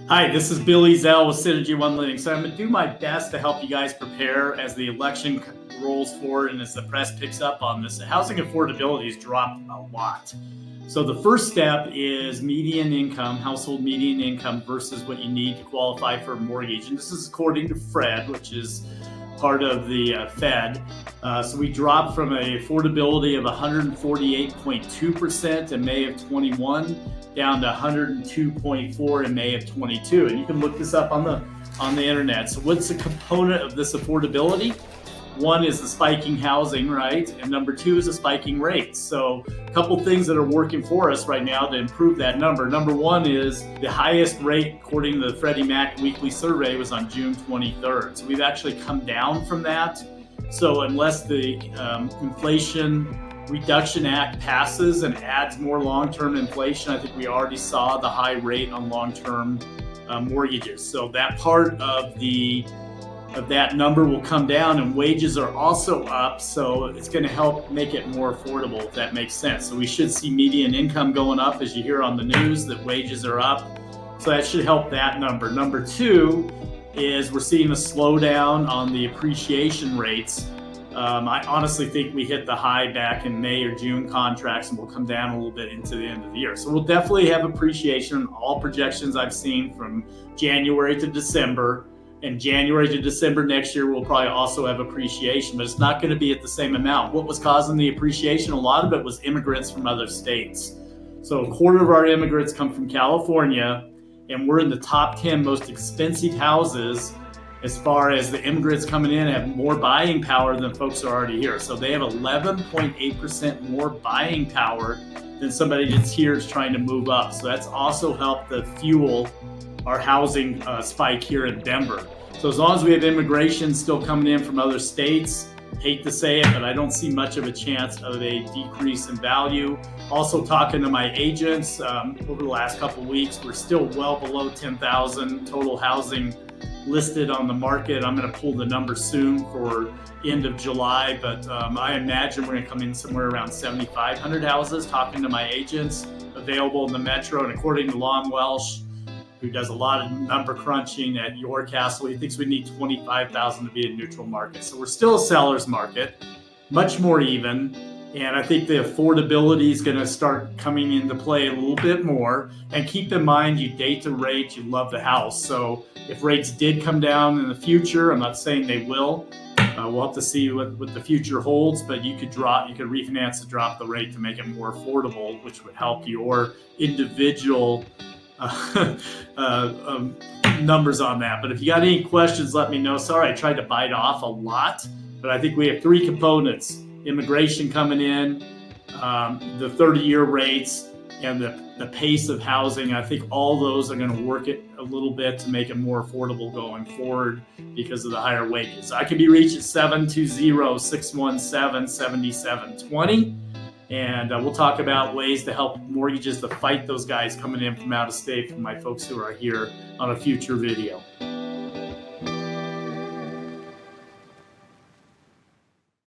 Hi, this is Billy Zell with Synergy One Living. So I'm going to do my best to help you guys prepare as the election rolls forward and as the press picks up on this. Housing affordability has dropped a lot. So the first step is median income, household median income versus what you need to qualify for a mortgage. And this is according to Fred, which is part of the Fed. So we dropped from an affordability of 148.2% in May of 21 down to 102.4 in May of 22. And you can look this up on the internet. So what's the component of this affordability? One is the spiking housing, right? And number two is the spiking rates. So a couple things that are working for us right now to improve that number. Number one is the highest rate, according to the Freddie Mac weekly survey, was on June 23rd. So we've actually come down from that. So unless the Inflation Reduction Act passes and adds more long-term inflation, I think we already saw the high rate on long-term mortgages. So that part of that number will come down, and wages are also up, so it's going to help make it more affordable, if that makes sense. So we should see median income going up, as you hear on the news that wages are up, so that should help that number. Number two is we're seeing a slowdown on the appreciation rates. I honestly think we hit the high back in May or June contracts, and we'll come down a little bit into the end of the year. So we'll definitely have appreciation. All projections I've seen from January to December, and January to December next year, we'll probably also have appreciation, but it's not going to be at the same amount. What was causing the appreciation? A lot of it was immigrants from other states. So a quarter of our immigrants come from California, and we're in the top 10 most expensive houses as far as the immigrants coming in have more buying power than folks are already here. So they have 11.8% more buying power than somebody that's here is trying to move up. So that's also helped to fuel our housing spike here in Denver. So as long as we have immigration still coming in from other states, hate to say it, but I don't see much of a chance of a decrease in value. Also talking to my agents over the last couple of weeks, we're still well below 10,000 total housing listed on the market. I'm going to pull the number soon for end of July, but I imagine we're going to come in somewhere around 7,500 houses, talking to my agents available in the metro. And according to Long Welsh, who does a lot of number crunching at Your Castle, he thinks we need 25,000 to be a neutral market. So we're still a seller's market, much more even. And I think the affordability is going to start coming into play a little bit more. And keep in mind, you date the rate, you love the house. So if rates did come down in the future, I'm not saying they will. We'll have to see what the future holds, but you could refinance to drop the rate to make it more affordable, which would help your individual numbers on that. But if you got any questions, let me know. Sorry, I tried to bite off a lot, but I think we have three components: immigration coming in, the 30-year rates, and the pace of housing. I think all those are going to work it a little bit to make it more affordable going forward because of the higher wages. I can be reached at 720-617-7720. And we'll talk about ways to help mortgages to fight those guys coming in from out of state, from my folks who are here, on a future video.